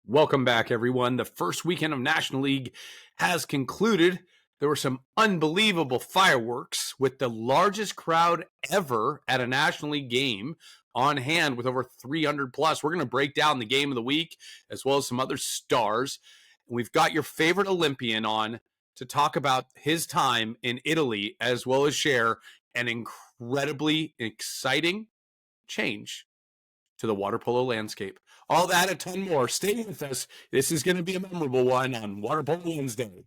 Welcome back, everyone. The first weekend of National League has concluded. There were some unbelievable fireworks with the largest crowd ever at a National League game on hand with over 300 plus. We're going to break down the game of the week as well as some other stars. We've got your favorite Olympian on to talk about his time in Italy as well as share an incredibly exciting change to the water polo landscape. All that, a ton more. Stay with us. This is going to be a memorable one on Water Polo Wednesday.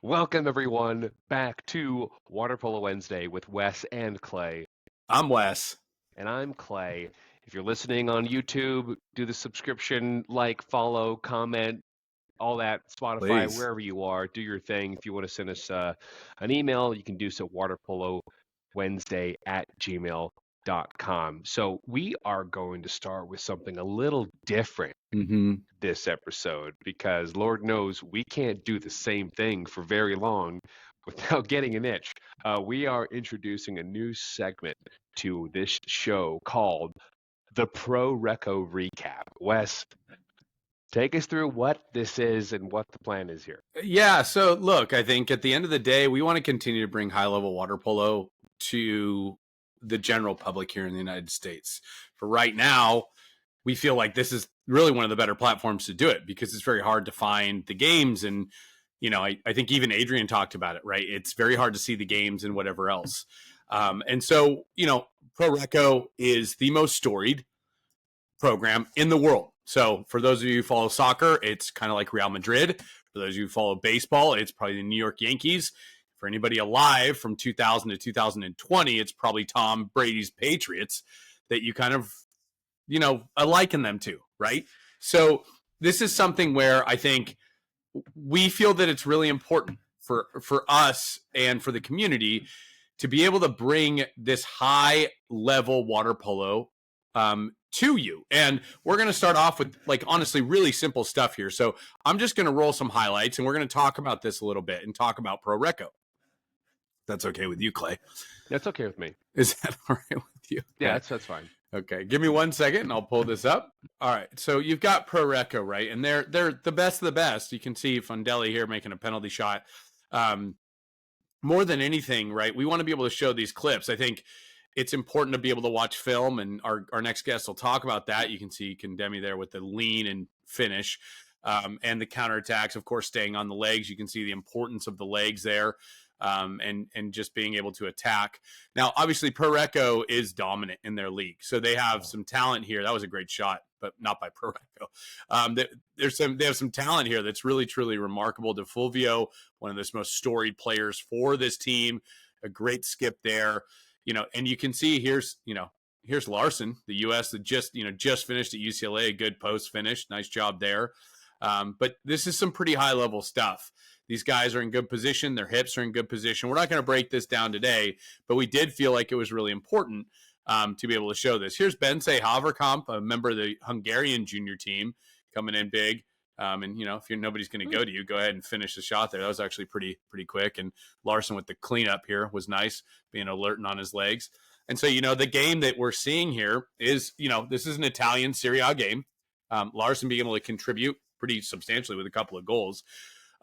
Welcome, everyone, back to Water Polo Wednesday with Wes and Clay. I'm Wes. And I'm Clay. If you're listening on YouTube, do the subscription, like, follow, comment, all that, Spotify, Please. Wherever you are, do your thing. If you want to send us an email, you can do so, waterpolowednesday@gmail.com. So we are going to start with something a little different this episode because Lord knows we can't do the same thing for very long without getting an itch. We are introducing a new segment to this show called the Pro Reco Recap. Wes, take us through what this is and what the plan is here. Yeah, so look, I think at the end of the day, we want to continue to bring high-level water polo to the general public here in the United States. For right now, we feel like this is really one of the better platforms to do it because it's very hard to find the games. And, you know, I think even Adrian talked about it, right? It's very hard to see the games and whatever else. And so, you know, Pro Reco is the most storied program in the world. So for those of you who follow soccer, it's kind of like Real Madrid. For those of you who follow baseball, it's probably the New York Yankees. For anybody alive from 2000 to 2020, it's probably Tom Brady's Patriots that you kind of, you know, liken them to, right? So this is something where I think we feel that it's really important for us and for the community to be able to bring this high level water polo to you. And we're going to start off with, like, honestly, really simple stuff here. So I'm just going to roll some highlights and we're going to talk about this a little bit and talk about Pro Reco. That's okay with you, Clay? That's okay with me. Is that all right with you? Yeah, that's fine. Okay, give me 1 second and I'll pull this up. All right, so you've got Pro Reco, right? And they're the best of the best. You can see Fondelli here making a penalty shot. More than anything, right, we want to be able to show these clips. I think it's important to be able to watch film, and our next guest will talk about that. You can see Condemi there with the lean and finish, and the counterattacks, of course, staying on the legs. You can see the importance of the legs there. And just being able to attack. Now, obviously, Pro Reco is dominant in their league, so they have some talent here. That was a great shot, but not by Pro Reco. They have some talent here that's really, truly remarkable. De Fulvio, one of the most storied players for this team, a great skip there. You know, and you can see here's Larson, the U.S. that just finished at UCLA, a good post finish, nice job there. But this is some pretty high level stuff. These guys are in good position. Their hips are in good position. We're not going to break this down today, but we did feel like it was really important to be able to show this. Here's Bence Haverkamp, a member of the Hungarian junior team, coming in big. And, you know, if nobody's going to go to you, go ahead and finish the shot there. That was actually pretty quick. And Larson with the cleanup here was nice, being alert and on his legs. And so, you know, the game that we're seeing here is, you know, this is an Italian Serie A game. Larson being able to contribute pretty substantially with a couple of goals.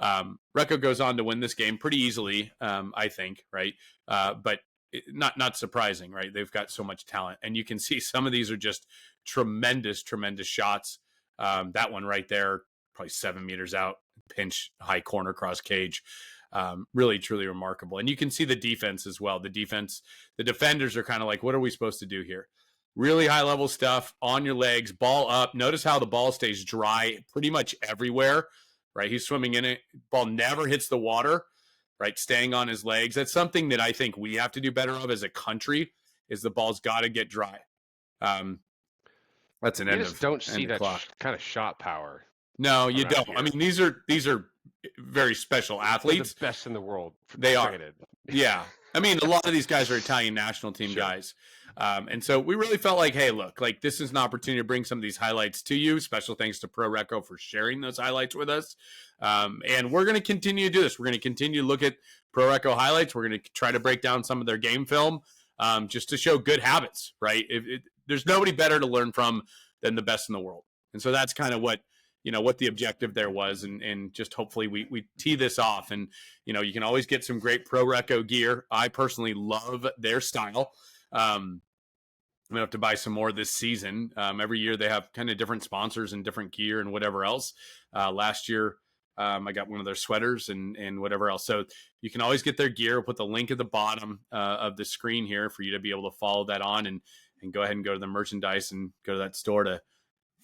Reco goes on to win this game pretty easily, I think, right? But not surprising, right? They've got so much talent, and you can see some of these are just tremendous shots. That one right there, probably 7 meters out, pinch, high corner, cross cage. Really, truly remarkable. And you can see the defense as well. The defenders are kind of like, what are we supposed to do here? Really high level stuff on your legs, ball up. Notice how the ball stays dry pretty much everywhere. Right, he's swimming in it. Ball never hits the water, right, staying on his legs. That's something that I think we have to do better of as a country, is the ball's got to get dry. That's an end of don't see that kind of shot power. No, you don't. Here. I mean, these are very special athletes. They're the best in the world. They are. Yeah. I mean, a lot of these guys are Italian national team guys. And so we really felt like, hey, look, like this is an opportunity to bring some of these highlights to you. Special thanks to Pro Reco for sharing those highlights with us. And we're going to continue to do this. We're going to continue to look at Pro Reco highlights. We're going to try to break down some of their game film just to show good habits, right? There's nobody better to learn from than the best in the world. And so that's kind of what the objective there was. And just hopefully we tee this off. And, you can always get some great Pro Reco gear. I personally love their style. I'm going to have to buy some more this season. Every year they have kind of different sponsors and different gear and whatever else. Last year, I got one of their sweaters and whatever else. So you can always get their gear. We'll put the link at the bottom of the screen here for you to be able to follow that on and go ahead and go to the merchandise and go to that store if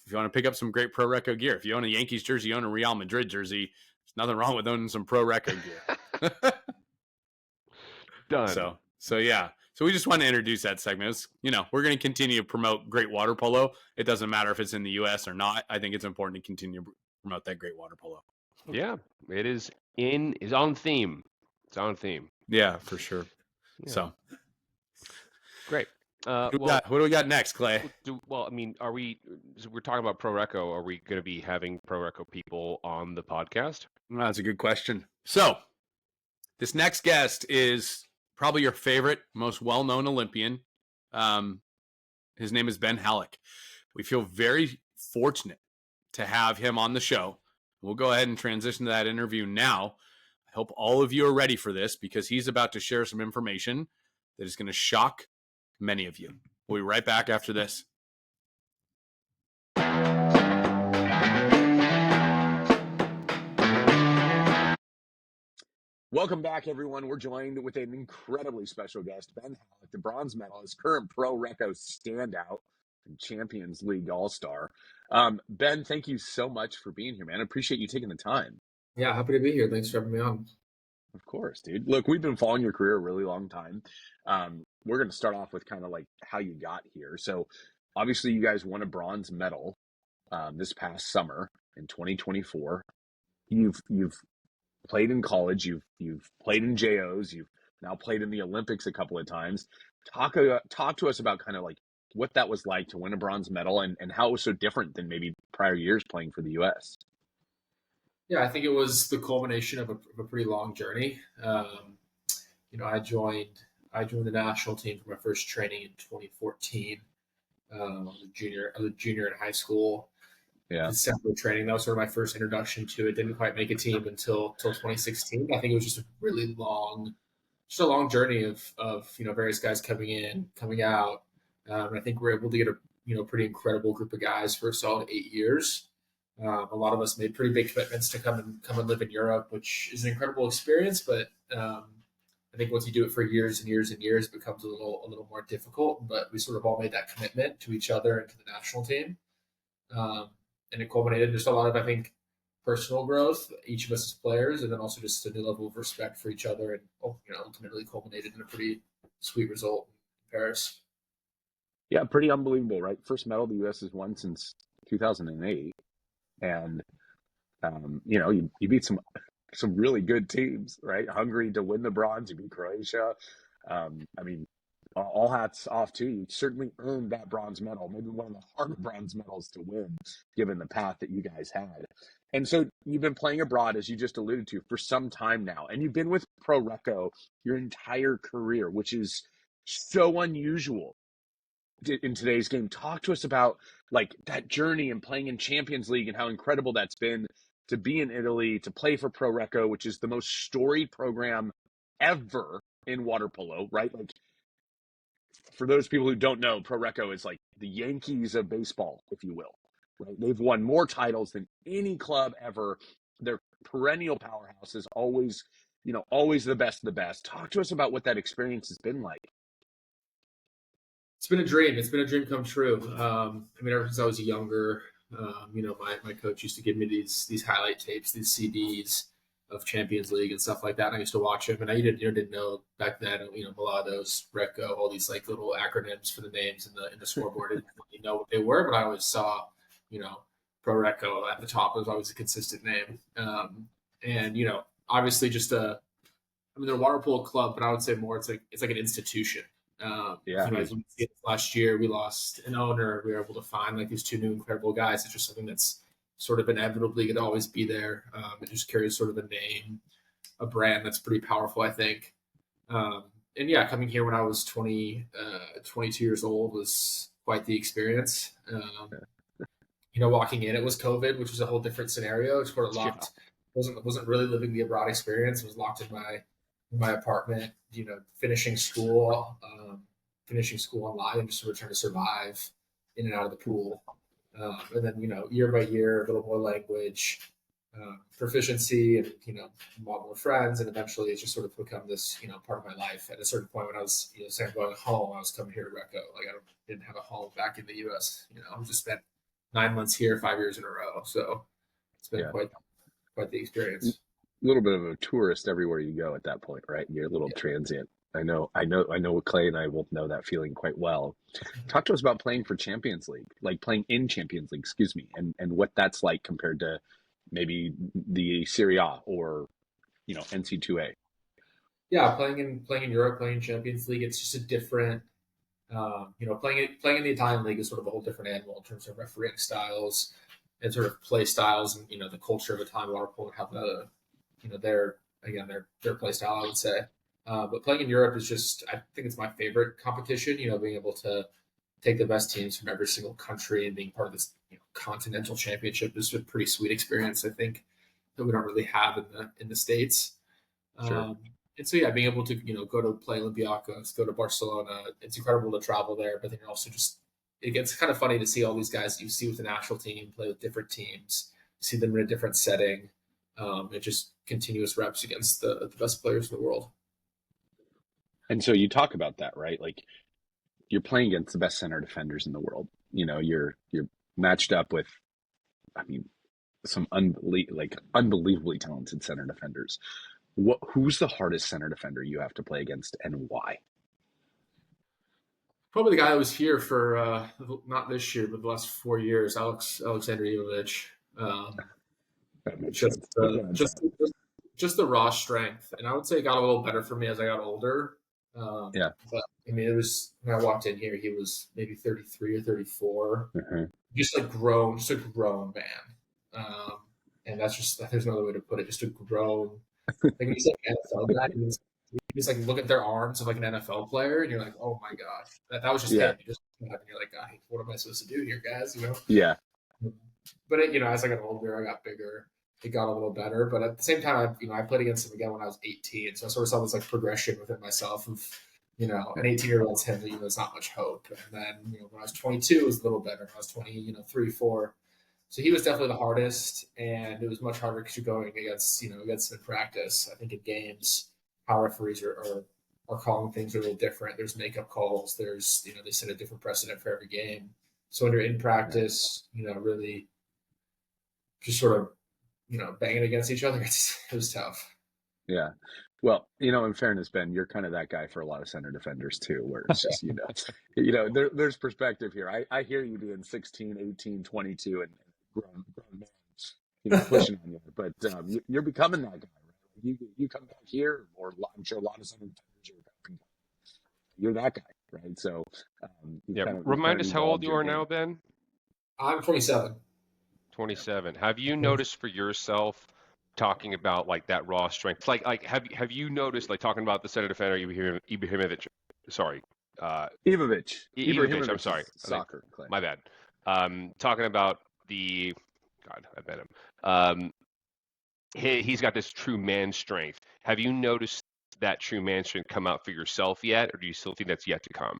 you want to pick up some great Pro Reco gear. If you own a Yankees jersey, you own a Real Madrid jersey, there's nothing wrong with owning some Pro Reco gear. Done. So yeah. So we just want to introduce that segment. We're going to continue to promote great water polo. It doesn't matter if it's in the U.S. or not. I think it's important to continue to promote that great water polo. Yeah, it is on theme. It's on theme. Yeah, for sure. Yeah. So great. What do we got next, Clay? We're talking about Pro Reco. Are we going to be having Pro Reco people on the podcast? Well, that's a good question. So this next guest is probably your favorite, most well-known Olympian. His name is Ben Hallock. We feel very fortunate to have him on the show. We'll go ahead and transition to that interview now. I hope all of you are ready for this because he's about to share some information that is going to shock many of you. We'll be right back after this. Welcome back, everyone. We're joined with an incredibly special guest, Ben Hallock, the bronze medalist, current Pro Reco standout, and Champions League All-Star. Ben, thank you so much for being here, man. I appreciate you taking the time. Yeah, happy to be here. Thanks for having me on. Of course, dude. Look, we've been following your career a really long time. We're going to start off with kind of like how you got here. So obviously you guys won a bronze medal this past summer in 2024. You've played in college, you've played in JOs, you've now played in the Olympics a couple of times. Talk to us about kind of like what that was like to win a bronze medal and how it was so different than maybe prior years playing for the U.S. Yeah, I think it was the culmination of a pretty long journey. I joined the national team for my first training in 2014. I was a junior in high school. Yeah. December training. That was sort of my first introduction to it. Didn't quite make a team until 2016. I think it was just a really long journey of various guys coming in, coming out. And I think we're able to get a pretty incredible group of guys for a solid 8 years. A lot of us made pretty big commitments to come and live in Europe, which is an incredible experience. But I think once you do it for years and years and years, it becomes a little more difficult. But we sort of all made that commitment to each other and to the national team. And it culminated in just a lot of, I think, personal growth, each of us as players, and then also just a new level of respect for each other, and ultimately culminated in a pretty sweet result in Paris. Yeah, pretty unbelievable, right? First medal the U.S. has won since 2008, and you beat some really good teams, right? Hungary to win the bronze, you beat Croatia. All hats off to you. You certainly earned that bronze medal, maybe one of the harder bronze medals to win, given the path that you guys had. And so you've been playing abroad, as you just alluded to, for some time now. And you've been with Pro Reco your entire career, which is so unusual in today's game. Talk to us about like that journey and playing in Champions League and how incredible that's been to be in Italy, to play for Pro Reco, which is the most storied program ever in water polo, right? Like, for those people who don't know, Pro Reco is like the Yankees of baseball, if you will, right? They've won more titles than any club ever. They're perennial powerhouses, always the best of the best. Talk to us about what that experience has been like. It's been a dream. It's been a dream come true. Ever since I was younger, my coach used to give me these highlight tapes, these CDs of Champions League and stuff like that. And I used to watch them, and I didn't know back then, Malados, Reco, all these like little acronyms for the names in the scoreboard. I didn't really know what they were, but I always saw, Pro Reco at the top. It was always a consistent name. Obviously just they're a water polo club, but I would say more it's like an institution. As we see last year, we lost an owner. We were able to find like these two new incredible guys. It's just something that's sort of inevitably going to always be there. It just carries sort of a name a brand that's pretty powerful, I think. And yeah, coming here when I was 22 years old was quite the experience. Walking in, it was COVID, which was a whole different scenario. It sort of locked. Wasn't really living the abroad experience. It was locked in my apartment. Finishing school online, and just sort of trying to survive in and out of the pool. And then year by year, a little more language, proficiency, and a lot more friends, and eventually it's just sort of become this part of my life. At a certain point, when I was saying I'm going home, I was coming here to Recco. Like didn't have a home back in the U.S. I just spent 9 months here, 5 years in a row. So it's been quite the experience. A little bit of a tourist everywhere you go at that point, right? You're a little transient. I know Clay and I will know that feeling quite well. Talk to us about playing for Champions League, like playing in Champions League, excuse me, and what that's like compared to maybe the Serie A or NC2A. Yeah, playing in Europe, playing in Champions League, it's just a different. Playing in the Italian league is sort of a whole different animal in terms of refereeing styles and sort of play styles, and the culture of Italian water polo and how their play style, I would say. But playing in Europe is just, I think it's my favorite competition. Being able to take the best teams from every single country and being part of this continental championship is a pretty sweet experience, I think, that we don't really have in the States. Sure. And so, yeah, being able to, go to play Olympiacos, go to Barcelona, it's incredible to travel there. But then you're also it gets kind of funny to see all these guys that you see with the national team play with different teams, see them in a different setting. It just continuous reps against the best players in the world. And so you talk about that, right? Like you're playing against the best center defenders in the world. You're matched up with, some unbelievably talented center defenders. Who's the hardest center defender you have to play against, and why? Probably the guy that was here for not this year, but the last 4 years, Alexander Ivovic. Just the raw strength, and I would say it got a little better for me as I got older. But it was when I walked in here, he was maybe 33 or 34, just a grown man, and there's no other way to put it. Just a grown, like when you say NFL guy, you just like look at their arms of like an NFL player, and you're like, oh my gosh, that was just him. You just you're like, what am I supposed to do here, guys? Yeah. But as I got older, I got bigger. It got a little better, but at the same time, I played against him again when I was 18, so I sort of saw this like progression within myself of, an 18-year-old's him, there's not much hope. And then, when I was 22, it was a little better. When I was 3, 4, so he was definitely the hardest, and it was much harder because you're going against him in practice. I think in games, how referees are calling things are a little different. There's makeup calls. There's they set a different precedent for every game. So when you're in practice, really just sort of banging against each other, it was tough. Yeah. Well, in fairness, Ben, you're kind of that guy for a lot of center defenders too, where it's just, there's perspective here. I hear you being 16, 18, 22 and grown men, pushing on you, but you're becoming that guy, right? You come back here, or I'm sure a lot of center defenders you're that guy, right? So, remind us how old you are now, Ben? I'm 27. 27. Have you noticed for yourself, talking about like that raw strength, like have you noticed, like talking about the center defender Ibrahimovic? Sorry, Ibrahimovic. I'm sorry, soccer. My bad. Talking about God, I bet him. He's got this true man strength. Have you noticed that true man strength come out for yourself yet, or do you still think that's yet to come?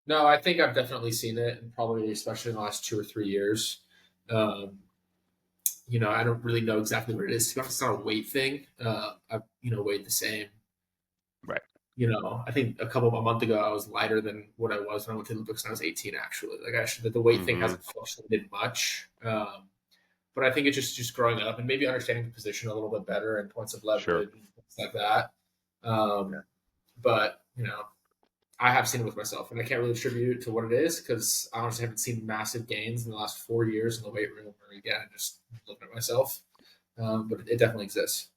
No, I think I've definitely seen it, and probably especially in the last 2 or 3 years. I don't really know exactly what it is. It's not a weight thing. I've weighed the same. Right. I think a month ago I was lighter than what I was when I went to the Olympics when I was 18. Actually, the weight thing hasn't fluctuated much. But I think it's just growing up and maybe understanding the position a little bit better and points of leverage and things like that. But I have seen it with myself, and I can't really attribute it to what it is because I honestly haven't seen massive gains in the last 4 years in the weight room, or again, just looking at myself. But it definitely exists.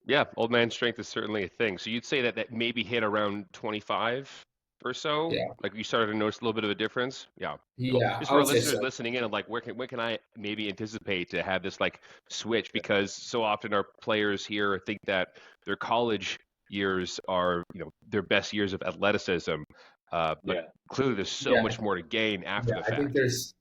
Yeah, old man strength is certainly a thing. So you'd say that maybe hit around 25? or so? Yeah. Like you started to notice a little bit of a difference? Yeah. Cool. Yeah, Just I for our would say listeners so. listening in, of like when can I maybe anticipate to have this like switch? Because so often our players here think that their college years are, their best years of athleticism. But Yeah. clearly there's so Yeah. much more to gain after Yeah, the I think fact.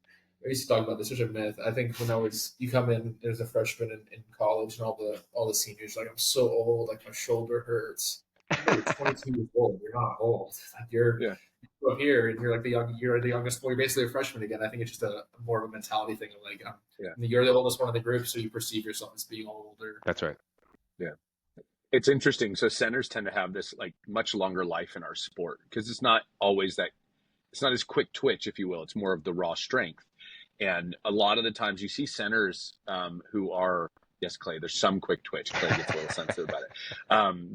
I used to talk about this, such a myth. I think when you come in as a freshman in college and all the seniors, like, I'm so old, like my shoulder hurts. No, you're 22 years old. You're not old. Like you're Yeah. up here and you're like you're the youngest. Well, you're basically a freshman again. I think it's just a more of a mentality thing of like, Yeah. you're the oldest one in the group, so you perceive yourself as being older. That's right. Yeah. It's interesting. So centers tend to have this like much longer life in our sport because it's not always that, it's not as quick twitch, if you will. It's more of the raw strength. And a lot of the times you see centers who are, yes, Clay, there's some quick twitch. Clay gets a little sensitive about it.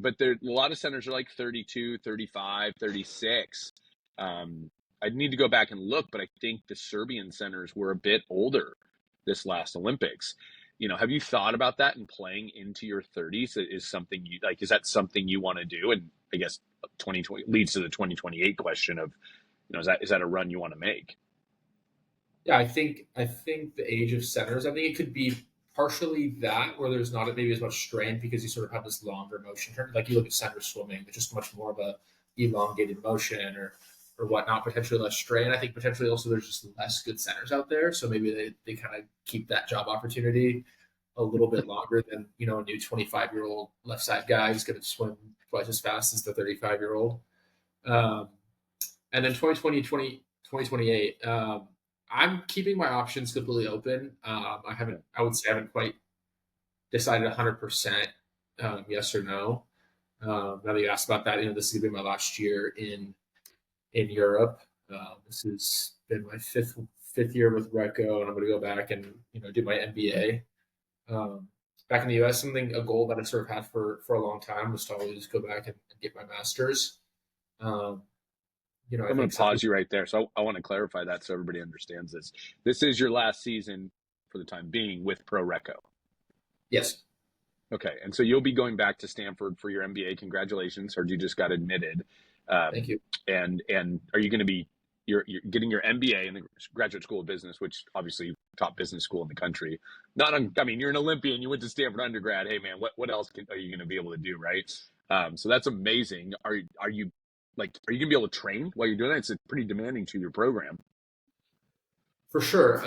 But a lot of centers are like 32, 35, 36. I'd need to go back and look, but I think the Serbian centers were a bit older this last Olympics. Have you thought about that and playing into your 30s is something you like? Is that something you want to do? And I guess 2020 leads to the 2028 question of, is that a run you want to make? Yeah, I think the age of centers, I think it could be partially that where there's not maybe as much strain because you sort of have this longer motion turn. Like you look at center swimming, it's just much more of a elongated motion or whatnot, potentially less strain. I think potentially also there's just less good centers out there. So maybe they kind of keep that job opportunity a little bit longer than, a new 25-year-old left side guy who's going to swim twice as fast as the 35-year-old. And then 2028. I'm keeping my options completely open. I would say I haven't quite decided 100% yes or no. Now that you asked about that, this is going to be my last year in Europe. This has been my fifth year with Reco, and I'm going to go back and do my MBA. Back in the US, a goal that I sort of had for a long time was to always go back and get my master's. I'm going to pause you right there. So I want to clarify that so everybody understands this. This is your last season for the time being with Pro Reco. Yes. Okay. And so you'll be going back to Stanford for your MBA. Congratulations. Or you just got admitted. Thank you. And are you going to be, you're getting your MBA in the Graduate School of Business, which obviously top business school in the country. You're an Olympian. You went to Stanford undergrad. Hey man, what else are you going to be able to do? Right. So that's amazing. Are you going to be able to train while you're doing that? It's a pretty demanding 2-year program. For sure.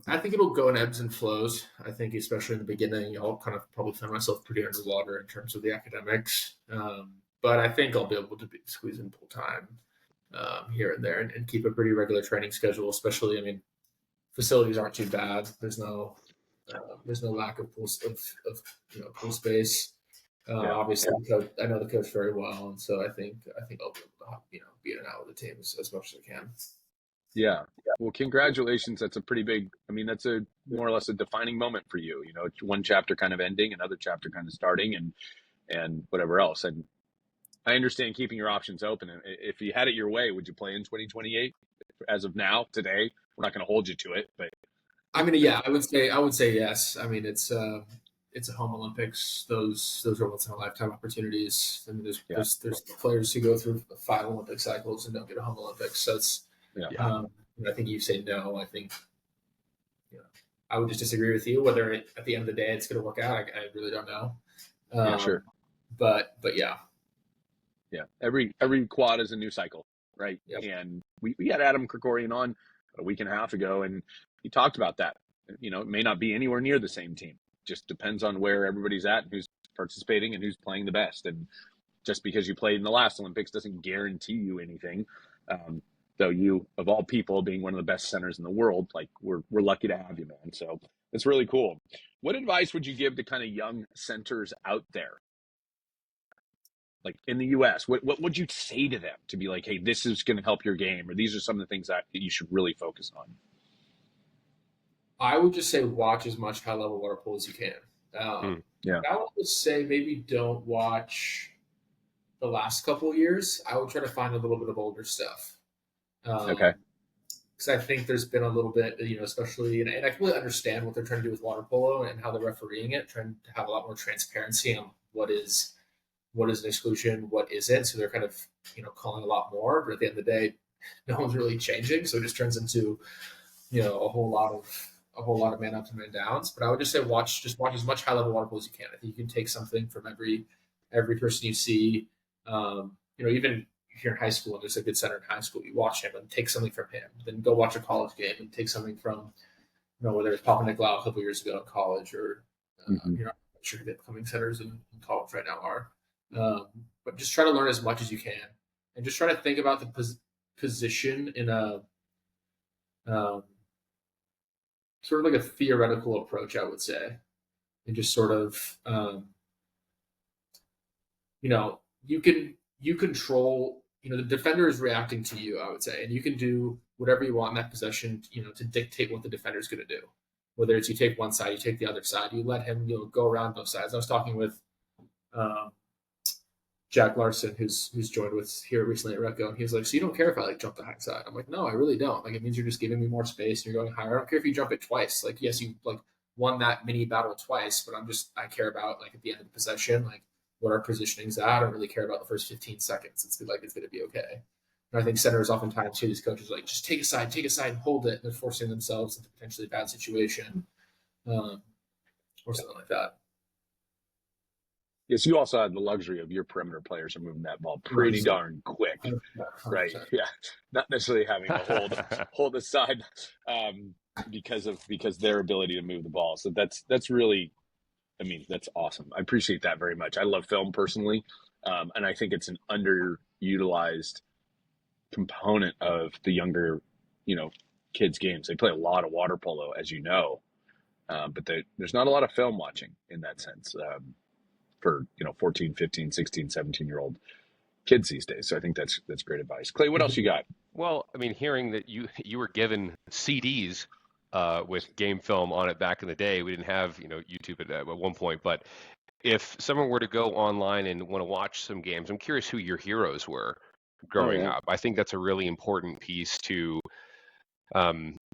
I think it'll go in ebbs and flows. I think especially in the beginning, I'll kind of probably find myself pretty underwater in terms of the academics. But I think I'll be able to squeeze in full time here and there and keep a pretty regular training schedule, especially, facilities aren't too bad. There's no lack of pool space. Obviously, I know the coach very well, and so I think I'll be able to be in and out with the team as much as I can. Yeah. Well, congratulations. That's a pretty big. That's a more or less a defining moment for you. It's one chapter kind of ending, another chapter kind of starting, and whatever else. And I understand keeping your options open. And if you had it your way, would you play in 2028? As of now, today, we're not going to hold you to it, but yeah, I would say yes. It's a home Olympics. Those are once in a lifetime opportunities. There's players who go through 5 Olympic cycles and don't get a home Olympics. So it's, I think you say no. I think, I would just disagree with you. Whether at the end of the day it's going to work out, I really don't know. Sure. But yeah. Yeah. Every quad is a new cycle, right? Yep. And we had Adam Krikorian on a week and a half ago, and he talked about that. It may not be anywhere near the same team. Just depends on where everybody's at and who's participating and who's playing the best. And just because you played in the last Olympics doesn't guarantee you anything. Though you, of all people, being one of the best centers in the world, like we're lucky to have you, man. So it's really cool. What advice would you give to kind of young centers out there? Like in the US, what would you say to them to be like, hey, this is going to help your game, or these are some of the things that you should really focus on? I would just say watch as much high level water polo as you can. I would say maybe don't watch the last couple of years. I would try to find a little bit of older stuff. Okay. Because I think there's been a little bit, especially, and I completely understand what they're trying to do with water polo and how they're refereeing it, trying to have a lot more transparency on what is what is an exclusion, what isn't. So they're kind of, calling a lot more, but at the end of the day, no one's really changing. So it just turns into, a whole lot of man ups and man downs. But I would just say watch as much high level water polo as you can. I think you can take something from every person you see. Even if you're in high school and there's a good center in high school, you watch him and take something from him. Then go watch a college game and take something from, whether it's Papa Nicolau a couple years ago in college, or I'm not sure who the upcoming centers in college right now are. But just try to learn as much as you can, and just try to think about the position in a sort of like a theoretical approach, I would say, and just sort of, you control, the defender is reacting to you, I would say, and you can do whatever you want in that possession, to dictate what the defender is going to do. Whether it's you take one side, you take the other side, you let him, go around both sides. I was talking with Jack Larson, who's joined with here recently at Recco, and he was like, "So you don't care if I jump the high side?" I'm like, "No, I really don't. Like, it means you're just giving me more space and you're going higher. I don't care if you jump it twice. Like, yes, you won that mini battle twice, but I care about at the end of the possession, what our positioning's at. I don't really care about the first 15 seconds. It's going to be okay." And I think centers oftentimes too, these coaches are just take a side, and hold it. And they're forcing themselves into potentially a bad situation, or something like that. Yes, you also have the luxury of your perimeter players are moving that ball pretty darn quick, 100%. Right? Yeah, not necessarily having to hold aside because their ability to move the ball. So that's really, that's awesome. I appreciate that very much. I love film personally, and I think it's an underutilized component of the younger, kids' games. They play a lot of water polo, as you know, but there's not a lot of film watching in that sense. For 14, 15, 16, 17-year-old kids these days. So I think that's great advice. Clay, what else you got? Well, hearing that you were given CDs with game film on it back in the day, we didn't have YouTube at one point, but if someone were to go online and want to watch some games, I'm curious who your heroes were growing up. I think that's a really important piece to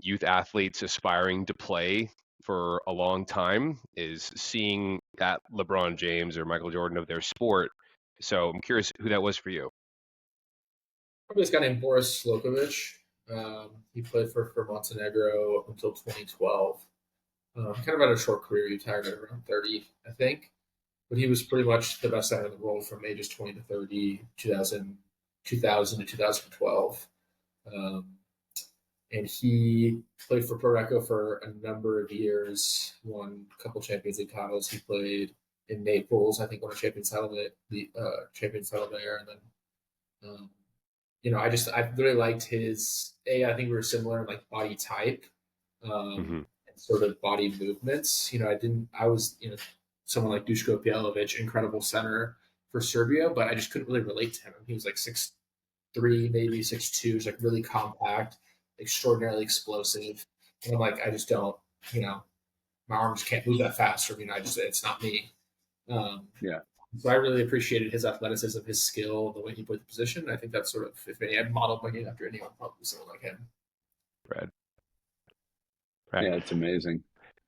youth athletes aspiring to play for a long time, is seeing that LeBron James or Michael Jordan of their sport. So I'm curious who that was for you. Probably this guy named Boris Slokovic. He played for Montenegro up until 2012. Kind of had a short career. He retired at around 30, I think. But he was pretty much the best center in the world from ages 20 to 30, 2000 to 2012. And he played for Pro Recco for a number of years, won a couple Champions League titles. He played in Naples, I think, won a Champions title there. And then, I really liked his, I think we were similar in body type and sort of body movements. I was someone like Duško Pjelević, incredible center for Serbia, but I just couldn't really relate to him. He was 6'3", maybe 6'2", just really compact, extraordinarily explosive. And I'm I just don't, my arms can't move that fast for me. And it's not me. So I really appreciated his athleticism, his skill, the way he played the position. I think that's sort of, if any, I'd modeled my game after anyone, probably someone like him. Right. Yeah, it's amazing.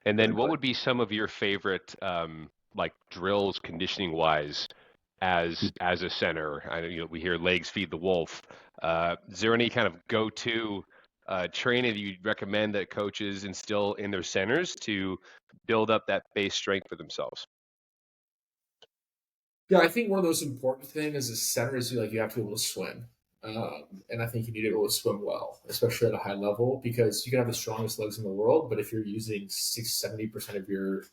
And then what would be some of your favorite, drills conditioning wise as a center? I know, we hear legs feed the wolf. Is there any kind of go-to training that you'd recommend that coaches instill in their centers to build up that base strength for themselves? Yeah, I think one of those important things as a center is you have to be able to swim. And I think you need to be able to swim well, especially at a high level, because you can have the strongest legs in the world, but if you're using 60-70% of your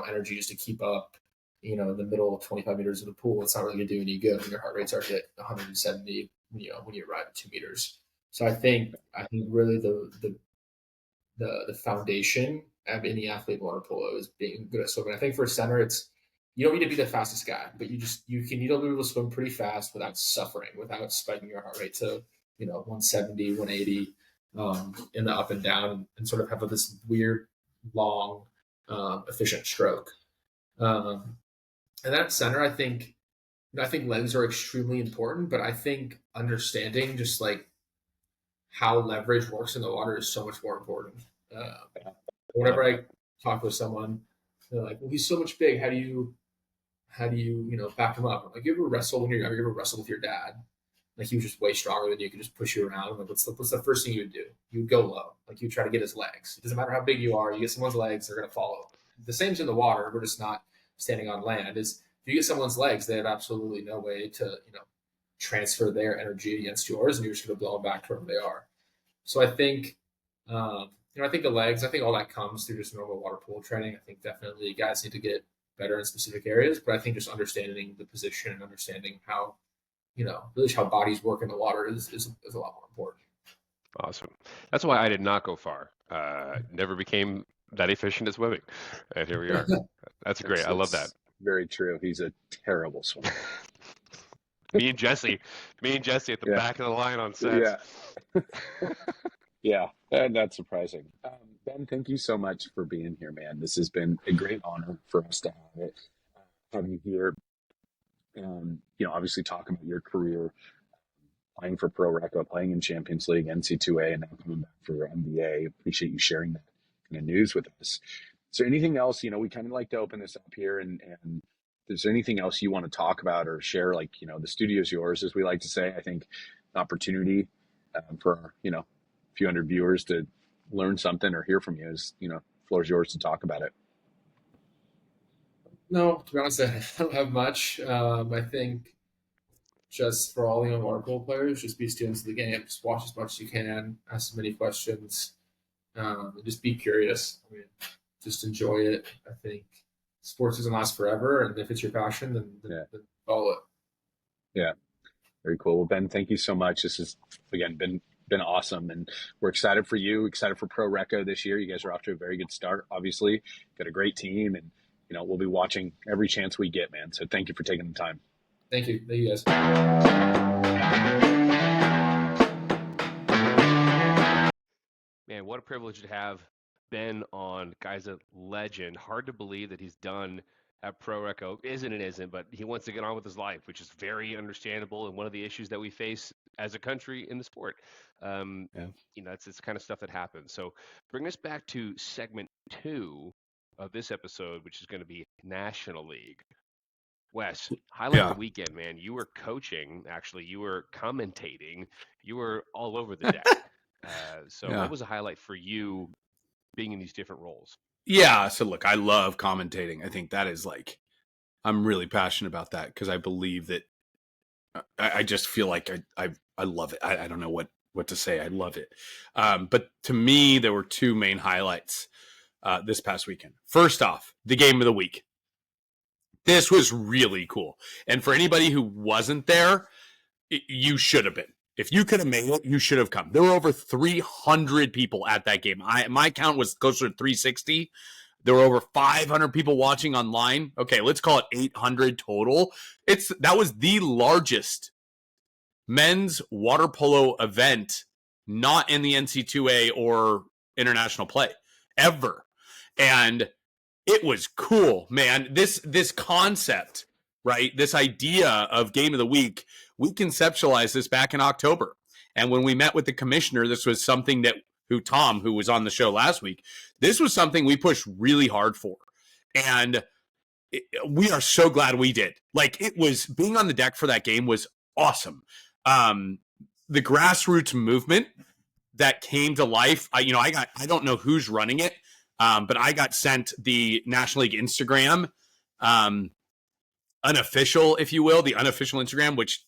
energy just to keep up, in the middle of 25 meters of the pool, it's not really going to do any good when your heart rate's already at 170, when you arrive at 2 meters. So I think really the foundation of any athlete in water polo is being good at swimming. I think for a center, you don't need to be the fastest guy, but you need to be able to swim pretty fast without suffering, without spiking your heart rate to 170, 180 in the up and down, and sort of have this weird, long, efficient stroke. And that center, I think legs are extremely important, but I think understanding just how leverage works in the water is so much more important. Whenever I talk with someone, they're like, "Well, he's so much big. How do you how do you, back him up? Like, you ever wrestle when you're younger? You ever wrestle with your dad? Like, he was just way stronger than you, could just push you around. Like, what's the first thing you would do? You would go low. Like, you try to get his legs. It doesn't matter how big you are. You get someone's legs, they're going to follow. The same's in the water. We're just not standing on land. Is if you get someone's legs, they have absolutely no way to, transfer their energy against yours, and you're just going to blow them back to wherever they are. So I think, I think the legs, I think all that comes through just normal water polo training. I think definitely guys need to get better in specific areas, but I think just understanding the position and understanding how, really how bodies work in the water is a lot more important. Awesome. That's why I did not go far. Never became that efficient at swimming. And here we are. That's great. I love that. Very true. He's a terrible swimmer. Me and Jesse at the back of the line on sets. Yeah. That's surprising. Ben, thank you so much for being here, man. This has been a great honor for us to have you here. Obviously talk about your career, playing for Pro Reco, playing in Champions League, NC2A, and now coming back for NBA. Appreciate you sharing that kind of news with us. Is there anything else, we kind of like to open this up here, and is there anything else you want to talk about or share? Like, the studio's yours, as we like to say. I think an opportunity for our, few hundred viewers to learn something or hear from you is, floor's yours to talk about it. No, to be honest, I don't have much. I think just for all young water polo players, just be students of the game. Just watch as much as you can, ask as many questions, and just be curious. I mean, just enjoy it. I think sports doesn't last forever, and if it's your passion, then follow it. Yeah, very cool. Well, Ben, thank you so much. This has, again, been awesome, and we're excited for you, excited for Pro Reco this year. You guys are off to a very good start, obviously. Got a great team, and we'll be watching every chance we get, man. So thank you for taking the time. Thank you. Thank you, guys. Man, what a privilege to have Ben on. Guy's a legend. Hard to believe that he's done at Pro Reco. Isn't, but he wants to get on with his life, which is very understandable and one of the issues that we face as a country in the sport. It's this kind of stuff that happens. So bring us back to segment 2 of this episode, which is going to be National League. Wes, highlight the weekend, man. You were coaching, actually. You were commentating. You were all over the deck. What was a highlight for you being in these different roles? Yeah, so look, I love commentating. I think that is I'm really passionate about that because I believe that I just feel like I love it. I don't know what to say. I love it. But to me, there were 2 main highlights this past weekend. First off, the game of the week. This was really cool. And for anybody who wasn't there, you should have been. If you could have made it, you should have come. There were over 300 people at that game. My count was closer to 360. There were over 500 people watching online. Okay, let's call it 800 total. That was the largest men's water polo event not in the NC2A or international play ever. And it was cool, man. This concept, right? This idea of game of the week, we conceptualized this back in October. And when we met with the commissioner, this was something that Tom, who was on the show last week, this was something we pushed really hard for. And we are so glad we did. It was, being on the deck for that game was awesome. The grassroots movement that came to life, I don't know who's running it, but I got sent the National League Instagram, unofficial, if you will, the unofficial Instagram, which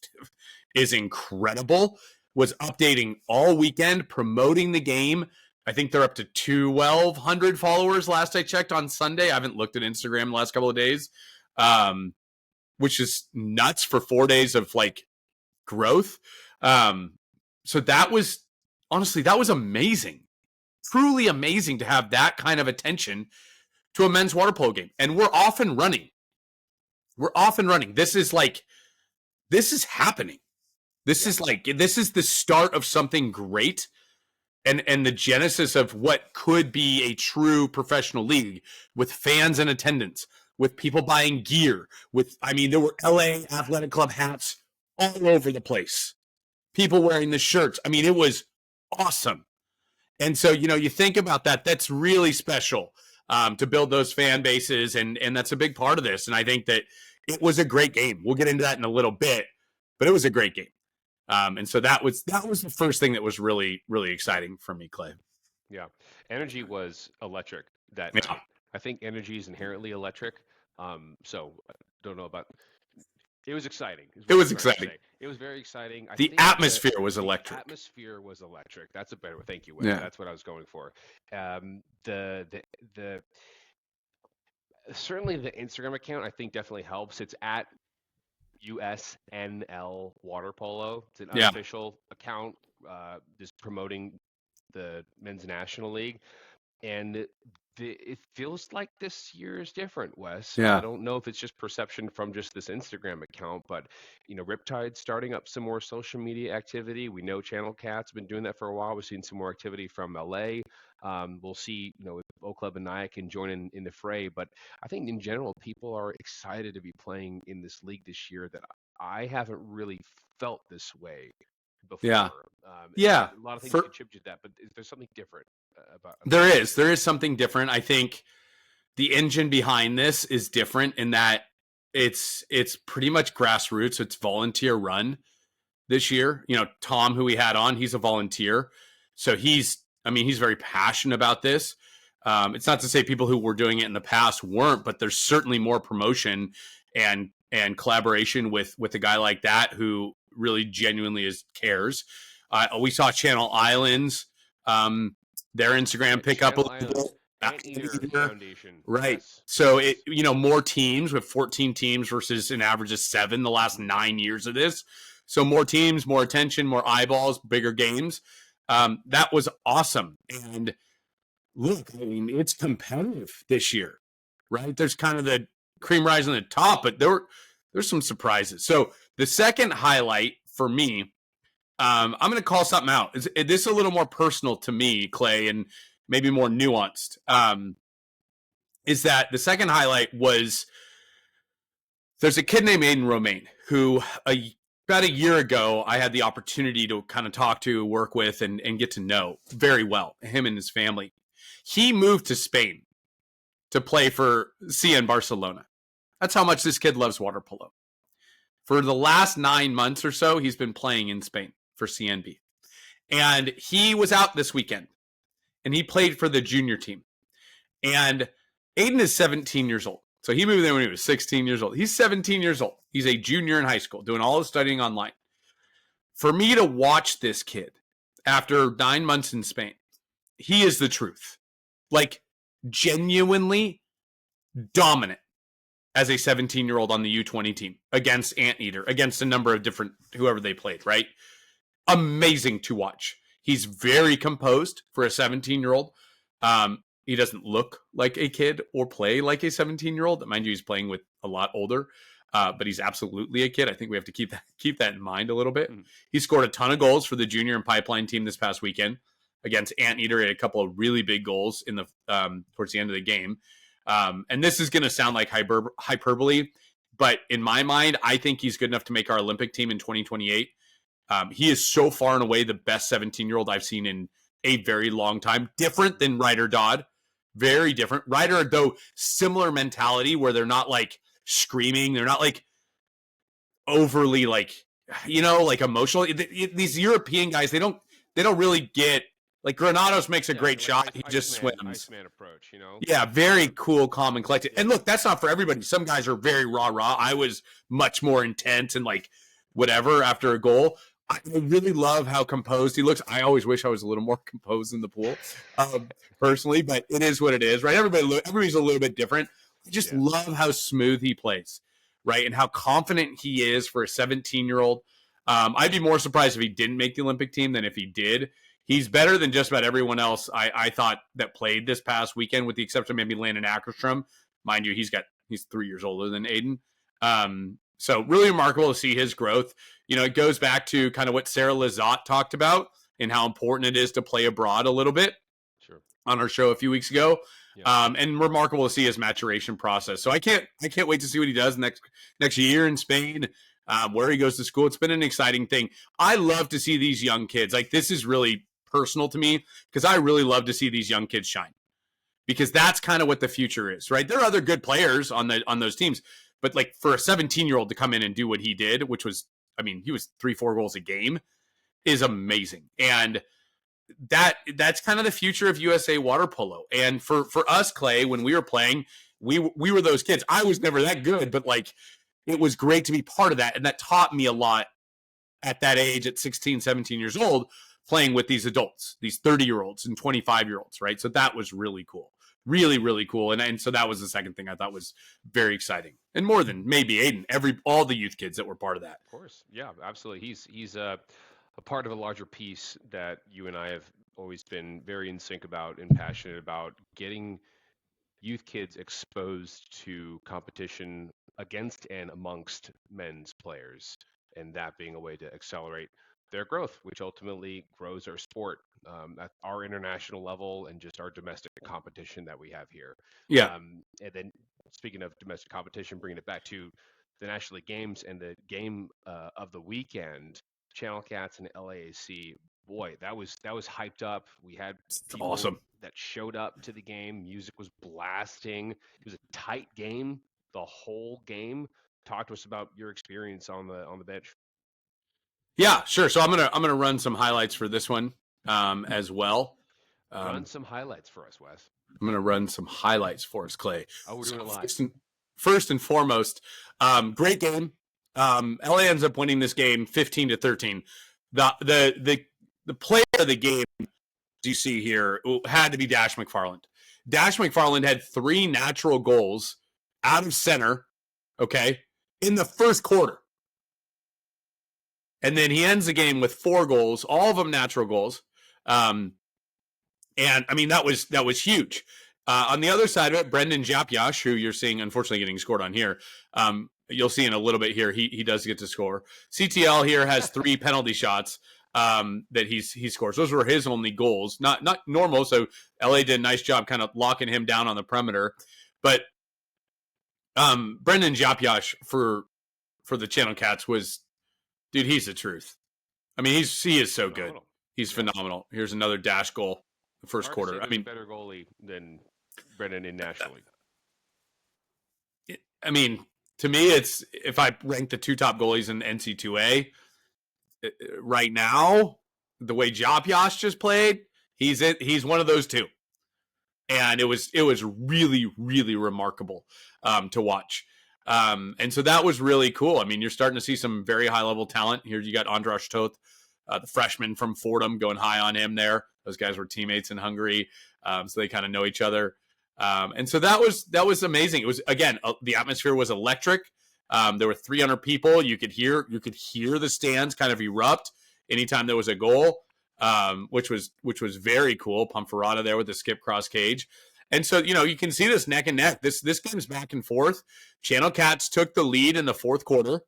is incredible, was updating all weekend, promoting the game. I think they're up to 1,200 followers last I checked on Sunday. I haven't looked at Instagram the last couple of days, which is nuts for 4 days of growth. So that was amazing. Truly amazing to have that kind of attention to a men's water polo game. And we're off and running. This is happening. This is the start of something great and the genesis of what could be a true professional league with fans in attendance, with people buying gear, there were LA Athletic Club hats all over the place. People wearing the shirts. It was awesome. And so, you think about that, that's really special to build those fan bases. And that's a big part of this. And I think that it was a great game. We'll get into that in a little bit, but it was a great game. And so that was the first thing that was really, really exciting for me, Clay. Yeah. Energy was electric that Yeah. night. I think energy is inherently electric. So I don't know about. It was exciting. It was exciting. It was very exciting. The atmosphere was electric. The atmosphere was electric. That's a better. Thank you, Will. Yeah. That's what I was going for. The certainly the Instagram account I think definitely helps. It's at USNL Water Polo. It's an unofficial account, just promoting the Men's National League, and it feels like this year is different, Wes. Yeah. I don't know if it's just perception from just this Instagram account, but Riptide's starting up some more social media activity. We know Channel Cat's been doing that for a while. We've seen some more activity from LA. We'll see, if O Club and Naya can join in the fray. But I think in general, people are excited to be playing in this league this year that I haven't really felt this way before. Yeah. A lot of things contribute to that, but there's something different about there is something different. I think the engine behind this is different in that it's pretty much grassroots. It's volunteer run this year. Tom, who we had on, he's a volunteer. So he's very passionate about this. It's not to say people who were doing it in the past weren't, but there's certainly more promotion and collaboration with a guy like that who really genuinely cares. We saw Channel Islands, their Instagram pick up a little bit. Foundation. Right. Yes. So more teams with 14 teams versus an average of 7 the last 9 years of this. So more teams, more attention, more eyeballs, bigger games. That was awesome. And look, it's competitive this year, right? There's kind of the cream rise on the top, but there's some surprises. So the second highlight for me, I'm going to call something out. This is a little more personal to me, Clay, and maybe more nuanced. Is that the second highlight was there's a kid named Aiden Romaine who about a year ago I had the opportunity to kind of talk to, work with, and get to know very well, him and his family. He moved to Spain to play for CN Barcelona. That's how much this kid loves water polo. For the last 9 months or so, he's been playing in Spain for CNB. And he was out this weekend, and he played for the junior team. And Aiden is 17 years old. So he moved there when he was 16 years old. He's 17 years old. He's a junior in high school, doing all his studying online. For me to watch this kid after 9 months in Spain, he is the truth. Like, genuinely dominant as a 17-year-old on the U20 team against Anteater, against a number of different, whoever they played, right? Amazing to watch. He's very composed for a 17-year-old. He doesn't look like a kid or play like a 17-year-old. Mind you, he's playing with a lot older, but he's absolutely a kid. I think we have to keep that in mind a little bit. He scored a ton of goals for the junior and pipeline team this past weekend against Anteater. He had a couple of really big goals in the towards the end of the game. And this is going to sound like hyperbole, but in my mind, I think he's good enough to make our Olympic team in 2028. He is so far and away the best 17-year-old I've seen in a very long time. Different than Ryder Dodd. Very different. Ryder, though, similar mentality where they're not like screaming. They're not like overly like emotional. These European guys, they don't really get. Like Granados makes a great shot. He just swims. Iceman approach, Yeah, very cool, calm, and collected. And look, that's not for everybody. Some guys are very rah-rah. I was much more intense and like whatever after a goal. I really love how composed he looks. I always wish I was a little more composed in the pool, personally, but it is what it is, right? Everybody's a little bit different. I just love how smooth he plays, right? And how confident he is for a 17-year-old. I'd be more surprised if he didn't make the Olympic team than if he did. He's better than just about everyone else I thought that played this past weekend, with the exception of maybe Landon Ackerstrom. Mind you, he's 3 years older than Aiden. So really remarkable to see his growth. It goes back to kind of what Sarah Lizotte talked about and how important it is to play abroad a little bit on our show a few weeks ago. Yeah. And remarkable to see his maturation process. So I can't wait to see what he does next year in Spain, where he goes to school. It's been an exciting thing. I love to see these young kids. Like, this is really personal to me because I really love to see these young kids shine, because that's kind of what the future is, right? There are other good players on those teams, But like for a 17-year-old to come in and do what he did, which was, I mean, he was 3-4 goals a game, is amazing. And that's kind of the future of USA water polo. And for us, Clay, when we were playing, we were those kids. I was never that good, but like it was great to be part of that. And that taught me a lot at that age, at 16, 17 years old, playing with these adults, these 30-year-olds and 25-year-olds, right? So that was really cool. Really, really cool. And so that was the second thing I thought was very exciting. And more than maybe Aiden, all the youth kids that were part of that. Of course. Yeah, absolutely. He's a part of a larger piece that you and I have always been very in sync about and passionate about, getting youth kids exposed to competition against and amongst men's players, and that being a way to accelerate their growth, which ultimately grows our sport at our international level and just our domestic competition that we have here. Yeah. And then speaking of domestic competition, bringing it back to the National League games and the game of the weekend, Channel Cats and LAAC. Boy, that was hyped up. We had people awesome that showed up to the game. Music was blasting. It was a tight game the whole game. Talk to us about your experience on the bench. Yeah, sure. So I'm gonna run some highlights for this one as well. Run some highlights for us, Wes. I'm gonna run some highlights for us, Clay. Oh, we're doing it live. First and foremost, great game. LA ends up winning this game 15-13. The player of the game, as you see here, had to be Dash McFarland. Dash McFarland had 3 natural goals out of center, okay, in the first quarter. And then he ends the game with 4 goals, all of them natural goals. And I mean, that was huge. On the other side of it, Brendan Japyash, who you're seeing, unfortunately, getting scored on here. You'll see in a little bit here, he does get to score. CTL here has 3 penalty shots that he scores. Those were his only goals, not normal. So LA did a nice job kind of locking him down on the perimeter. But Brendan Japyash for the Channel Cats was, dude, he's the truth. I mean, he is so good. He's phenomenal. Here's another Dash goal, the first quarter. I mean, better goalie than Brendan in National League. I mean, to me, it's, if I rank the 2 top goalies in NC2A right now, the way Japyash just played, he's one of those 2. And it was really, really remarkable to watch. And so that was really cool. I mean, you're starting to see some very high level talent here. You got Andras Toth, the freshman from Fordham, going high on him there. Those guys were teammates in Hungary, so they kind of know each other. And so that was amazing. It was, again, the atmosphere was electric. There were 300 people. You could hear the stands kind of erupt anytime there was a goal, which was very cool. Pumferata there with the skip cross cage. And so, you can see this neck and neck. This game's back and forth. Channel Cats took the lead in the fourth quarter.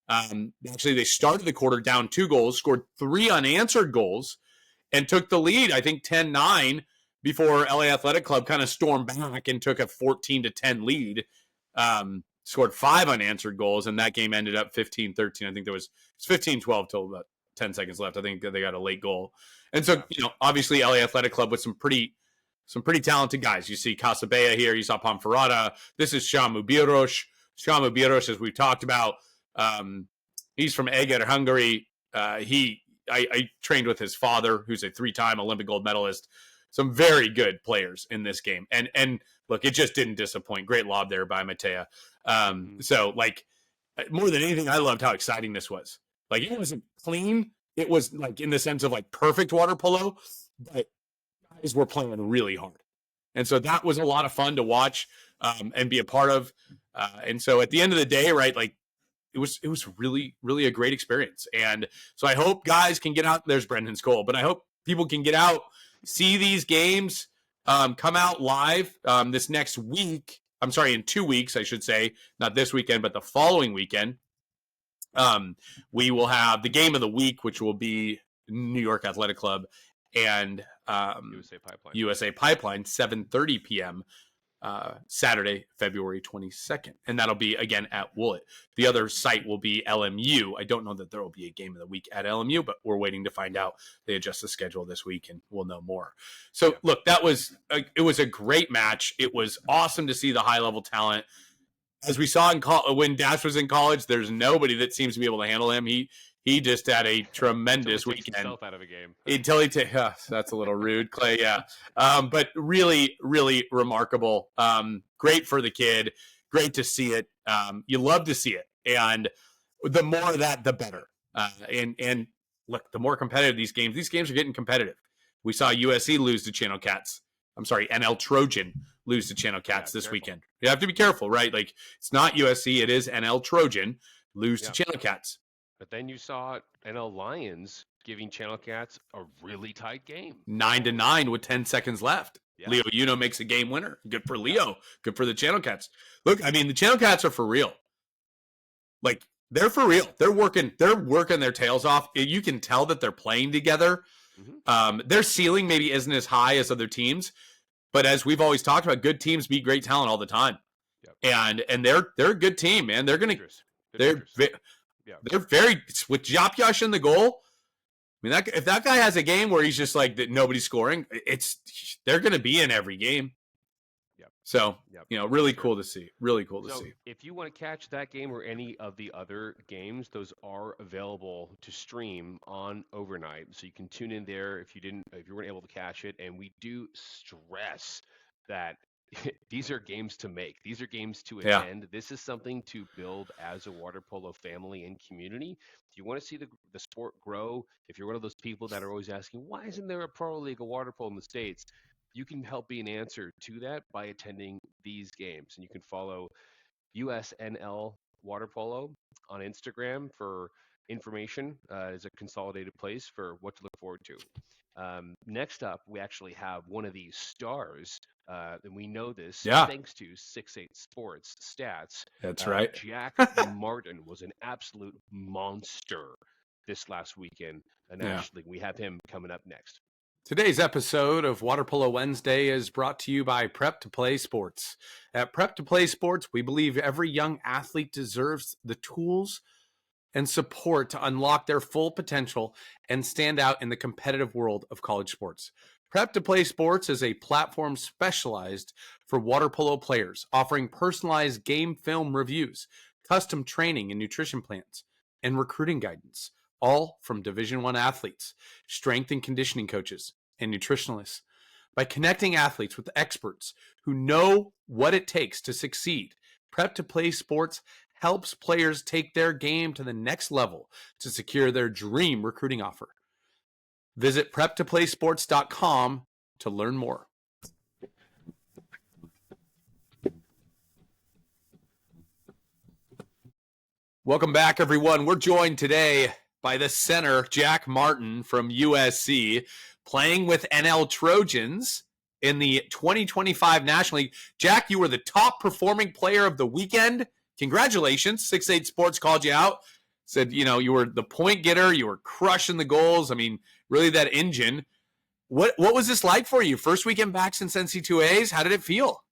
Actually, they started the quarter down 2 goals, scored 3 unanswered goals, and took the lead, I think, 10-9 before LA Athletic Club kind of stormed back and took a 14-10 lead. Scored 5 unanswered goals, and that game ended up 15-13. I think it was 15-12 till about 10 seconds left. I think they got a late goal. And so, obviously LA Athletic Club with some pretty talented guys. You see Casabella here. You saw Pamferrata. This is Shamu Biros. Shamu Biros, as we've talked about, he's from Eger, Hungary. I trained with his father, who's a 3-time Olympic gold medalist. Some very good players in this game. And look, it just didn't disappoint. Great lob there by Matea. So, like, more than anything, I loved how exciting this was. Like, it wasn't clean. It was, like, in the sense of, like, perfect water polo, but guys were playing really hard. And so that was a lot of fun to watch and be a part of. And so at the end of the day, right, like, it was really, really a great experience. And so I hope guys can get out. There's Brendan's goal, but I hope people can get out, see these games, come out live this next week. I'm sorry, in 2 weeks, I should say, not this weekend, but the following weekend. We will have the game of the week, which will be New York Athletic Club and USA Pipeline, 7:30 p.m. Saturday, February 22nd. And that'll be, again, at Woolett. The other site will be LMU. I don't know that there will be a game of the week at LMU, but we're waiting to find out. They adjust the schedule this week, and we'll know more. So, look, it was a great match. It was awesome to see the high-level talent. as we saw when Dash was in college, there's nobody that seems to be able to handle him. He just had a tremendous weekend. Himself out of a game. That's a little rude, Clay. Yeah, but really, really remarkable. Great for the kid. Great to see it. You love to see it, and the more of that, the better. And look, the more competitive these games are getting competitive. We saw USC lose to Channel Cats. I'm sorry, NL Trojan lose to Channel Cats this weekend. You have to be careful, right? Like, it's not USC, it is NL Trojan lose to Channel Cats. But then you saw NL Lions giving Channel Cats a really tight game. 9-9 with 10 seconds left. Yeah. Leo Uno makes a game winner. Good for Leo. Good for the Channel Cats. Look, I mean, the Channel Cats are for real. Like, they're for real. They're working their tails off. You can tell that they're playing together. Mm-hmm. Their ceiling maybe isn't as high as other teams, but as we've always talked about, good teams beat great talent all the time. Yep. And they're a good team, man. They're going to they're very with Jopyash in the goal. I mean, if that guy has a game where he's just like that, nobody's scoring, they're going to be in every game. Yep. So, really cool to see. Really cool to see. If you want to catch that game or any of the other games, those are available to stream on overnight. So you can tune in there if you weren't able to catch it. And we do stress that these are games to make. These are games to attend. This is something to build as a water polo family and community. If you want to see the sport grow, if you're one of those people that are always asking, why isn't there a pro league of water polo in the States? You can help be an answer to that by attending these games. And you can follow USNL Water Polo on Instagram for information as a consolidated place for what to look forward to. Next up, we actually have one of these stars, and we know this thanks to 6-8 Sports stats. That's right. Jack Martin was an absolute monster this last weekend nationally. We have him coming up next. Today's episode of Water Polo Wednesday is brought to you by Prep to Play Sports. At Prep to Play Sports, we believe every young athlete deserves the tools and support to unlock their full potential and stand out in the competitive world of college sports. Prep to Play Sports is a platform specialized for water polo players, offering personalized game film reviews, custom training and nutrition plans, and recruiting guidance, all from Division I athletes, strength and conditioning coaches, and nutritionalists. By connecting athletes with experts who know what it takes to succeed, Prep to Play Sports helps players take their game to the next level to secure their dream recruiting offer. Visit prep2playsports.com to learn more. Welcome back, everyone. We're joined today by the center, Jack Martin from USC, playing with NL Trojans in the 2025 National League. Jack, you were the top performing player of the weekend. Congratulations. 6-8 Sports called you out. Said, you were the point getter. You were crushing the goals. I mean, really that engine. What was this like for you? First weekend back since NC2As. How did it feel?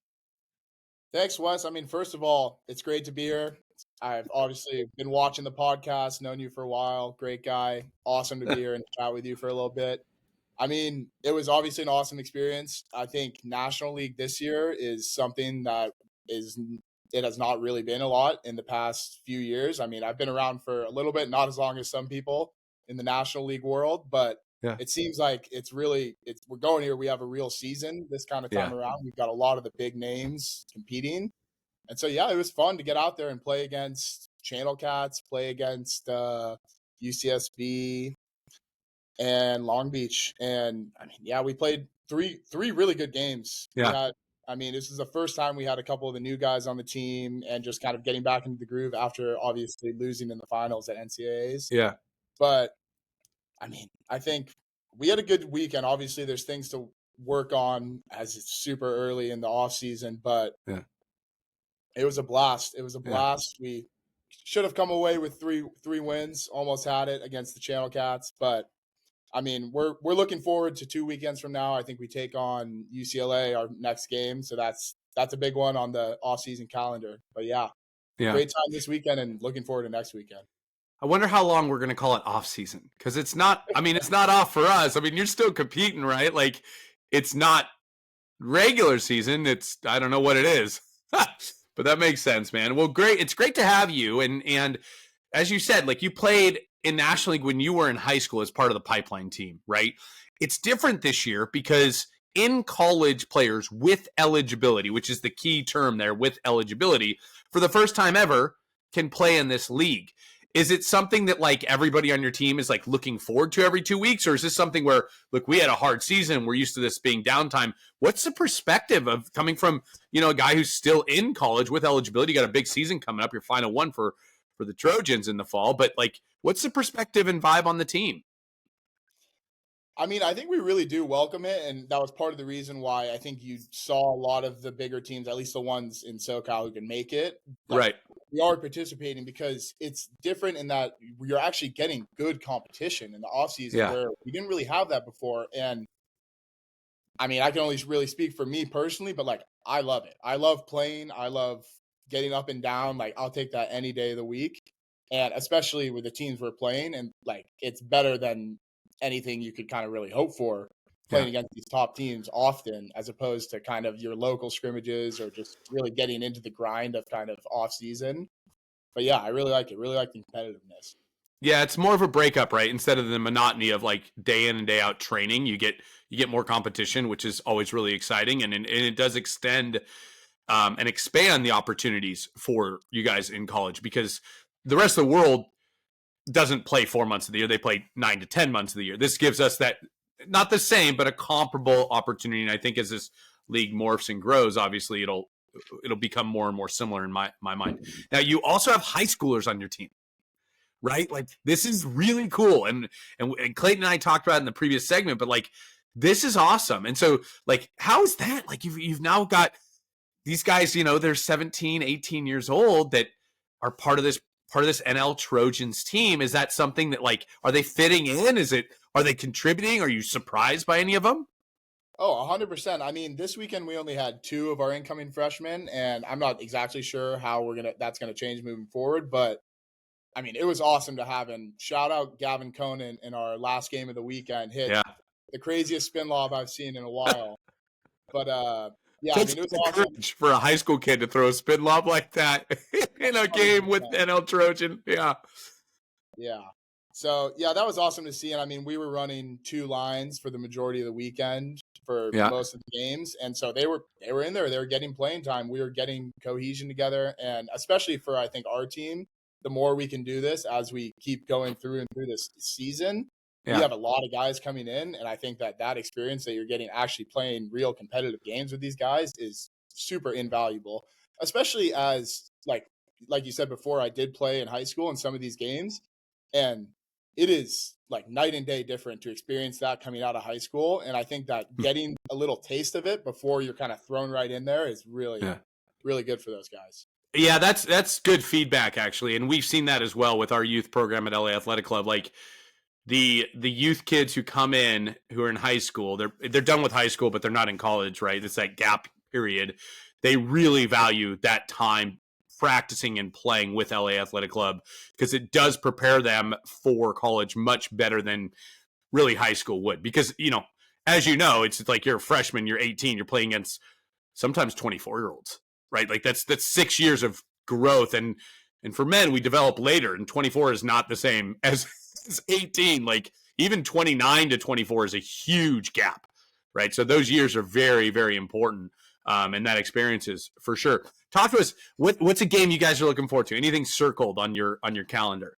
Thanks, Wes. I mean, first of all, it's great to be here. I've obviously been watching the podcast, known you for a while. Great guy. Awesome to be here and chat with you for a little bit. I mean, it was obviously an awesome experience. I think National League this year is something that it has not really been a lot in the past few years. I mean, I've been around for a little bit, not as long as some people in the National League world, but it seems like we're going here. We have a real season this kind of time around. We've got a lot of the big names competing. And so, it was fun to get out there and play against Channel Cats, play against UCSB and Long Beach. And I mean, we played three really good games. Yeah. This is the first time we had a couple of the new guys on the team and just kind of getting back into the groove after obviously losing in the finals at NCAAs. Yeah. But I mean, I think we had a good weekend. Obviously, there's things to work on as it's super early in the off season, but it was a blast. It was a blast. We should have come away with three wins. Almost had it against the Channel Cats, but I mean, we're looking forward to 2 weekends from now. I think we take on UCLA our next game, so that's a big one on the off-season calendar. But great time this weekend, and looking forward to next weekend. I wonder how long we're going to call it off-season, because it's not. I mean, it's not off for us. I mean, you're still competing, right? Like, it's not regular season. I don't know what it is. But that makes sense, man. Well, great. It's great to have you. And as you said, like you played in National League when you were in high school as part of the Pipeline team, right? It's different this year because in college players with eligibility, which is the key term there, with eligibility, for the first time ever, can play in this league. Is it something that like everybody on your team is like looking forward to every 2 weeks? Or is this something where, look, we had a hard season, we're used to this being downtime? What's the perspective of coming from, a guy who's still in college with eligibility? You got a big season coming up, your final one for the Trojans in the fall. But like, what's the perspective and vibe on the team? I mean, I think we really do welcome it, and that was part of the reason why I think you saw a lot of the bigger teams, at least the ones in SoCal who can make it. Like, right. We are participating because it's different in that you're actually getting good competition in the offseason where we didn't really have that before. And I mean, I can only really speak for me personally, but like, I love it. I love playing. I love getting up and down. Like, I'll take that any day of the week. And especially with the teams we're playing, and like, it's better than anything you could kind of really hope for playing against these top teams often, as opposed to kind of your local scrimmages or just really getting into the grind of kind of off season. But yeah, I really like it. Really like the competitiveness. Yeah, it's more of a breakup, right? Instead of the monotony of like day in and day out training, you get more competition, which is always really exciting, and it does extend and expand the opportunities for you guys in college, because the rest of the world doesn't play 4 months of the year. They play 9 to 10 months of the year. This gives us that, not the same, but a comparable opportunity. And I think as this league morphs and grows, obviously it'll become more and more similar in my mind. Now, you also have high schoolers on your team, right? Like, this is really cool. And Clayton and I talked about it in the previous segment, but like, this is awesome. And so like, how is that? Like, you've now got these guys, they're 17, 18 years old that are part of this NL Trojans team. Is that something that like, are they fitting in? Are they contributing? Are you surprised by any of them? Oh, 100%. I mean, this weekend we only had 2 of our incoming freshmen, and I'm not exactly sure how that's gonna change moving forward. But I mean, it was awesome to have him. Shout out Gavin Conan in our last game of the weekend. Hit the craziest spin lob I've seen in a while. But yeah, I mean, it was awesome for a high school kid to throw a spin lob like that in a game 100%. With NL Trojan. Yeah. So yeah, that was awesome to see. And I mean, we were running 2 lines for the majority of the weekend for most of the games, and so they were in there. They were getting playing time. We were getting cohesion together, and especially for I think our team, the more we can do this as we keep going through this season. We have a lot of guys coming in, and I think that experience that you're getting actually playing real competitive games with these guys is super invaluable, especially as like you said before, I did play in high school in some of these games, and it is like night and day different to experience that coming out of high school. And I think that getting a little taste of it before you're kind of thrown right in there is really, really good for those guys. Yeah, that's good feedback, actually. And we've seen that as well with our youth program at LA Athletic Club. Like, the youth kids who come in who are in high school, they're done with high school, but they're not in college, right? It's that gap period. They really value that time practicing and playing with LA Athletic Club, because it does prepare them for college much better than really high school would. Because, as you know, it's like you're a freshman, you're 18, you're playing against sometimes 24-year-olds, right? Like that's 6 years of growth. And for men, we develop later, and 24 is not the same as 18. Like, even 29 to 24 is a huge gap, right? So those years are very, very important. And that experience is for sure. Talk to us. What's a game you guys are looking forward to? Anything circled on your calendar?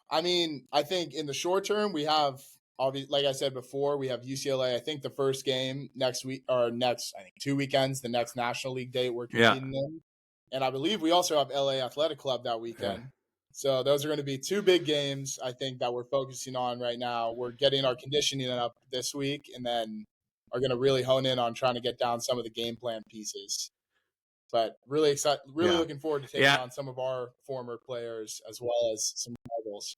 I mean, I think in the short term, we have, like I said before, we have UCLA. I think the first game next week, or next, I think 2 weekends, the next National League date we're competing in. And I believe we also have LA Athletic Club that weekend. So those are going to be 2 big games, I think, that we're focusing on right now. We're getting our conditioning up this week, and then are going to really hone in on trying to get down some of the game plan pieces. But really excited, looking forward to taking on some of our former players as well as some rivals.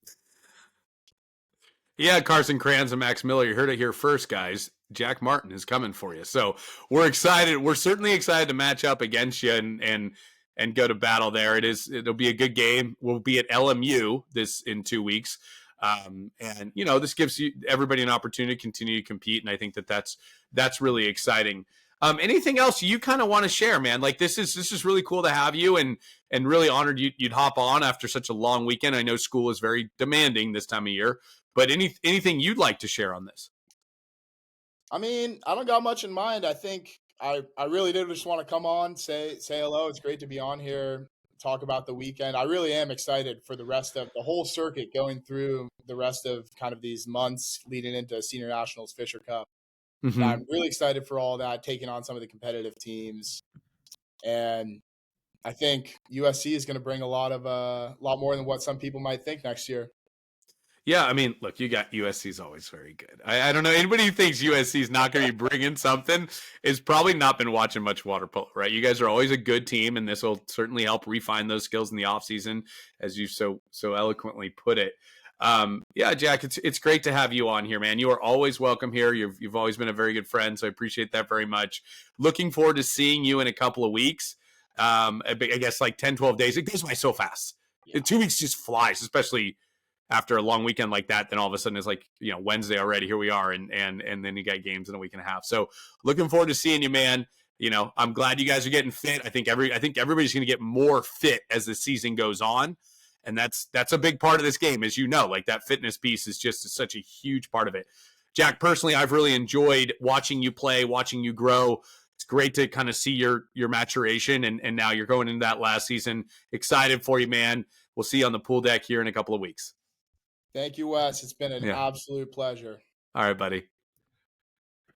Yeah, Carson Kranz and Max Miller, you heard it here first, guys. Jack Martin is coming for you. So we're excited. We're certainly excited to match up against you and go to battle there. It'll be a good game. We'll be at LMU in 2 weeks. And this gives everybody an opportunity to continue to compete. And I think that's really exciting. Anything else you kind of want to share, man? Like this is really cool to have you, and really honored you'd hop on after such a long weekend. I know school is very demanding this time of year, but anything you'd like to share on this? I mean, I don't got much in mind. I think I really did just want to come on, say hello. It's great to be on here, talk about the weekend. I really am excited for the rest of the whole circuit going through the rest of kind of these months leading into Senior Nationals, Fisher Cup. Mm-hmm. I'm really excited for all that, taking on some of the competitive teams. And I think USC is going to bring a lot more than what some people might think next year. Yeah, I mean, look, you got USC's always very good. I don't know. Anybody who thinks USC is not going to be bringing something is probably not been watching much water polo, right? You guys are always a good team, and this will certainly help refine those skills in the offseason, as you so eloquently put it. Yeah, Jack, it's great to have you on here, man. You are always welcome here. You've always been a very good friend, so I appreciate that very much. Looking forward to seeing you in a couple of weeks. I guess like 10, 12 days. It goes by so fast. Yeah. 2 weeks just flies, especially after a long weekend like that. Then all of a sudden it's like, Wednesday already. Here we are, and then you got games in a week and a half. So looking forward to seeing you, man. I'm glad you guys are getting fit. I think everybody's going to get more fit as the season goes on. And that's a big part of this game, as you know, like that fitness piece is just such a huge part of it. Jack, personally, I've really enjoyed watching you play, watching you grow. It's great to kind of see your maturation, and now you're going into that last season. Excited for you, man. We'll see you on the pool deck here in a couple of weeks. Thank you, Wes. It's been an absolute pleasure. All right, buddy.